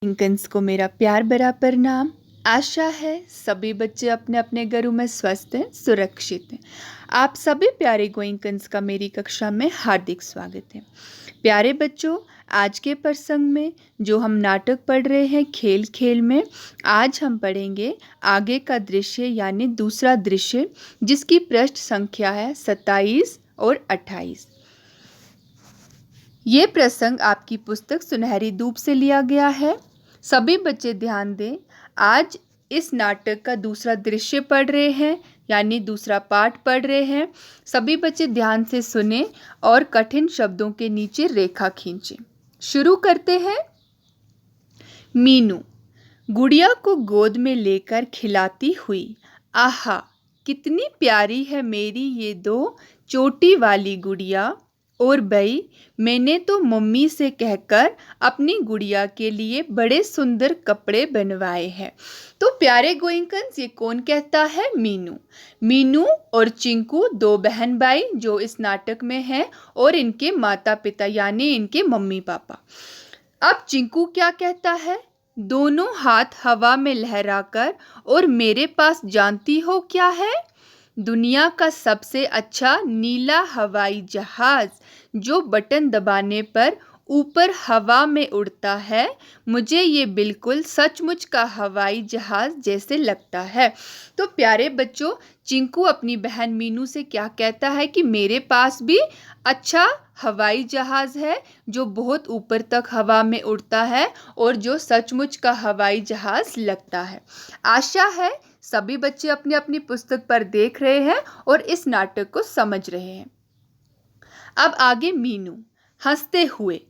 इंकन्स को मेरा प्यार भरा प्रणाम। आशा है सभी बच्चे अपने अपने घरों में स्वस्थ हैं, सुरक्षित हैं। आप सभी प्यारे गोइंकन्स का मेरी कक्षा में हार्दिक स्वागत है। प्यारे बच्चों, आज के प्रसंग में जो हम नाटक पढ़ रहे हैं खेल खेल में, आज हम पढ़ेंगे आगे का दृश्य यानी दूसरा दृश्य, जिसकी पृष्ठ संख्या है 27 और 28। ये प्रसंग आपकी पुस्तक सुनहरी धूप से लिया गया है। सभी बच्चे ध्यान दें। आज इस नाटक का दूसरा दृश्य पढ़ रहे हैं यानी दूसरा पाठ पढ़ रहे हैं। सभी बच्चे ध्यान से सुने और कठिन शब्दों के नीचे रेखा खींचें। शुरू करते हैं। मीनू गुड़िया को गोद में लेकर खिलाती हुई, आहा कितनी प्यारी है मेरी ये दो चोटी वाली गुड़िया। और भाई, मैंने तो मम्मी से कहकर अपनी गुड़िया के लिए बड़े सुंदर कपड़े बनवाए हैं। तो प्यारे गोइंकन्स, ये कौन कहता है? मीनू। मीनू और चिंकू दो बहन भाई जो इस नाटक में हैं और इनके माता पिता यानी इनके मम्मी पापा। अब चिंकू क्या कहता है? दोनों हाथ हवा में लहराकर, और मेरे पास जानती हो क्या है? दुनिया का सबसे अच्छा नीला हवाई जहाज जो बटन दबाने पर ऊपर हवा में उड़ता है। मुझे ये बिल्कुल सचमुच का हवाई जहाज जैसे लगता है। तो प्यारे बच्चों, चिंकू अपनी बहन मीनू से क्या कहता है कि मेरे पास भी अच्छा हवाई जहाज है जो बहुत ऊपर तक हवा में उड़ता है और जो सचमुच का हवाई जहाज लगता है। आशा है सभी बच्चे अपनी अपनी पुस्तक पर देख रहे हैं और इस नाटक को समझ रहे हैं। अब आगे मीनू हंसते हुए,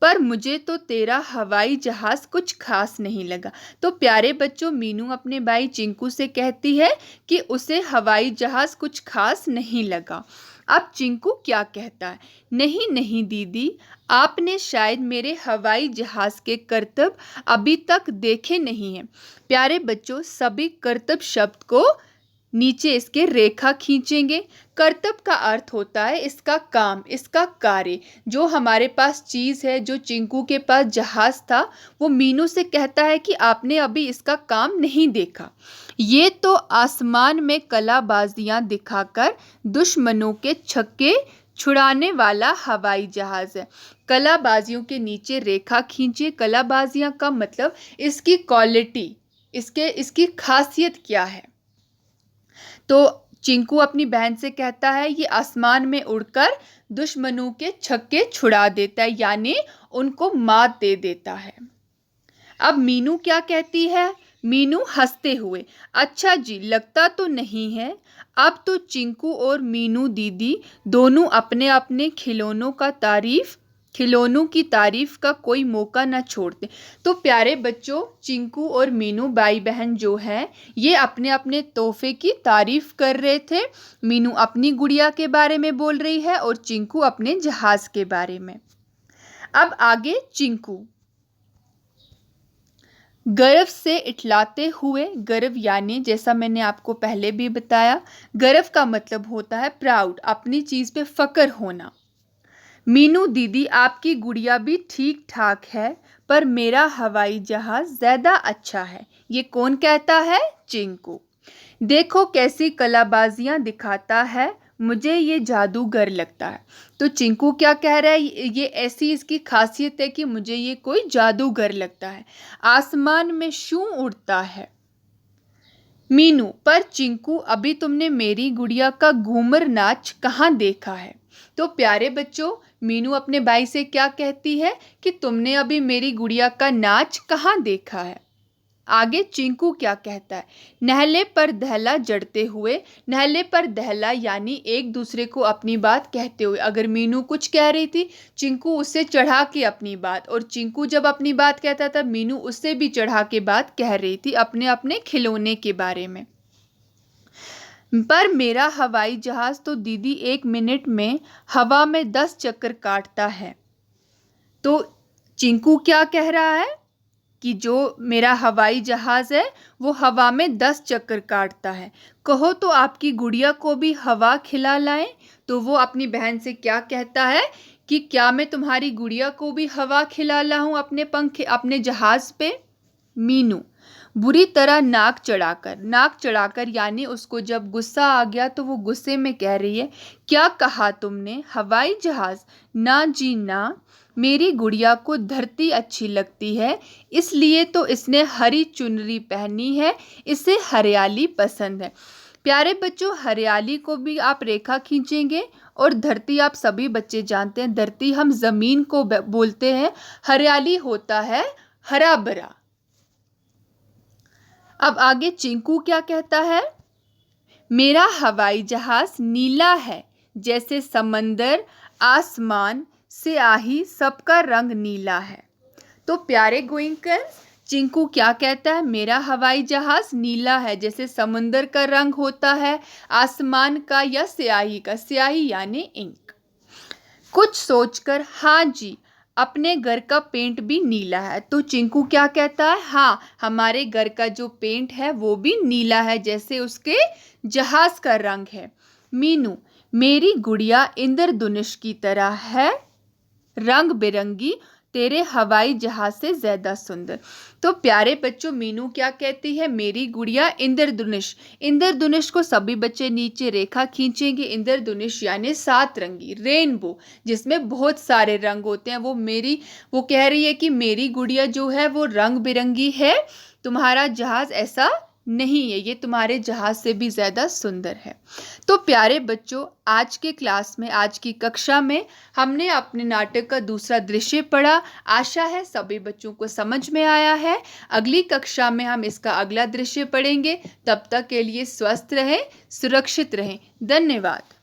पर मुझे तो तेरा हवाई जहाज कुछ खास नहीं लगा। तो प्यारे बच्चों, मीनू अपने भाई चिंकू से कहती है कि उसे हवाई जहाज कुछ खास नहीं लगा। अब चिंकू क्या कहता है? नहीं नहीं दीदी, आपने शायद मेरे हवाई जहाज के करतब अभी तक देखे नहीं हैं। प्यारे बच्चों, सभी करतब शब्द को नीचे इसके रेखा खींचेंगे। करतब का अर्थ होता है इसका काम, इसका कार्य। जो हमारे पास चीज़ है, जो चिंकू के पास जहाज था, वो मीनू से कहता है कि आपने अभी इसका काम नहीं देखा। ये तो आसमान में कलाबाजियां दिखाकर दुश्मनों के छक्के छुड़ाने वाला हवाई जहाज है। कलाबाजियों के नीचे रेखा खींचिए। कलाबाजियां का मतलब इसकी क्वालिटी, इसकी खासियत क्या है। तो चिंकू अपनी बहन से कहता है ये आसमान में उड़कर दुश्मनों के छक्के छुड़ा देता है यानी उनको मात दे देता है। अब मीनू क्या कहती है? मीनू हंसते हुए, अच्छा जी, लगता तो नहीं है। अब तो चिंकू और मीनू दीदी दोनों अपने अपने खिलौनों की तारीफ का कोई मौका न छोड़ते। तो प्यारे बच्चों, चिंकू और मीनू भाई बहन जो हैं, ये अपने अपने तोहफे की तारीफ कर रहे थे। मीनू अपनी गुड़िया के बारे में बोल रही है और चिंकू अपने जहाज के बारे में। अब आगे चिंकू गर्व से इठलाते हुए, गर्व यानी जैसा मैंने आपको पहले भी बताया, गर्व का मतलब होता है प्राउड, अपनी चीज़ पे फक्र होना। मीनू दीदी, आपकी गुड़िया भी ठीक ठाक है, पर मेरा हवाई जहाज ज़्यादा अच्छा है। ये कौन कहता है? चिंकू। देखो कैसी कलाबाजियाँ दिखाता है, मुझे ये जादूगर लगता है। तो चिंकू क्या कह रहा है? ये ऐसी इसकी खासियत है कि मुझे ये कोई जादूगर लगता है। आसमान में शू उड़ता है। मीनू, पर चिंकू, अभी तुमने मेरी गुड़िया का घूमर नाच कहाँ देखा है? तो प्यारे बच्चों, मीनू अपने भाई से क्या कहती है कि तुमने अभी मेरी गुड़िया का नाच कहाँ देखा है? आगे चिंकू क्या कहता है? नहले पर दहला जड़ते हुए। नहले पर दहला यानी एक दूसरे को अपनी बात कहते हुए। अगर मीनू कुछ कह रही थी, चिंकू उससे चढ़ा के अपनी बात, और चिंकू जब अपनी बात कहता था, मीनू उससे भी चढ़ा के बात कह रही थी अपने अपने खिलौने के बारे में। पर मेरा हवाई जहाज तो दीदी 1 मिनट में हवा में 10 चक्कर काटता है। तो चिंकू क्या कह रहा है कि जो मेरा हवाई जहाज है वो हवा में 10 चक्कर काटता है। कहो तो आपकी गुड़िया को भी हवा खिला लाएं। तो वो अपनी बहन से क्या कहता है कि क्या मैं तुम्हारी गुड़िया को भी हवा खिला ला हूँ अपने जहाज पे? मीनू बुरी तरह नाक चढ़ाकर यानी उसको जब गुस्सा आ गया तो वो गुस्से में कह रही है, क्या कहा तुमने? हवाई जहाज? ना जी ना, मेरी गुड़िया को धरती अच्छी लगती है, इसलिए तो इसने हरी चुनरी पहनी है, इसे हरियाली पसंद है। प्यारे बच्चों, हरियाली को भी आप रेखा खींचेंगे और धरती आप सभी बच्चे जानते हैं, धरती हम जमीन को बोलते हैं, हरियाली होता है हरा भरा। अब आगे चिंकू क्या कहता है? मेरा हवाई जहाज नीला है, जैसे समंदर, आसमान, स्याही, सबका रंग नीला है। तो प्यारे गोइंकर्स, चिंकू क्या कहता है? मेरा हवाई जहाज नीला है, जैसे समुंदर का रंग होता है, आसमान का या स्याही का, स्याही यानी इंक। कुछ सोचकर, हाँ जी, अपने घर का पेंट भी नीला है। तो चिंकू क्या कहता है? हाँ, हमारे घर का जो पेंट है वो भी नीला है, जैसे उसके जहाज का रंग है। मीनू, मेरी गुड़िया इंद्रधनुष की तरह है, रंग बिरंगी, तेरे हवाई जहाज से ज्यादा सुंदर। तो प्यारे बच्चों, मीनू क्या कहती है? मेरी गुड़िया इंद्रधनुष। इंद्रधनुष को सभी बच्चे नीचे रेखा खींचेंगे। इंद्रधनुष यानी 7 रंगी, रेनबो, जिसमें बहुत सारे रंग होते हैं। वो कह रही है कि मेरी गुड़िया जो है वो रंग बिरंगी है, तुम्हारा जहाज ऐसा नहीं है, ये तुम्हारे जहाज से भी ज्यादा सुंदर है। तो प्यारे बच्चों, आज के क्लास में, आज की कक्षा में हमने अपने नाटक का दूसरा दृश्य पढ़ा। आशा है सभी बच्चों को समझ में आया है। अगली कक्षा में हम इसका अगला दृश्य पढ़ेंगे। तब तक के लिए स्वस्थ रहें, सुरक्षित रहें। धन्यवाद।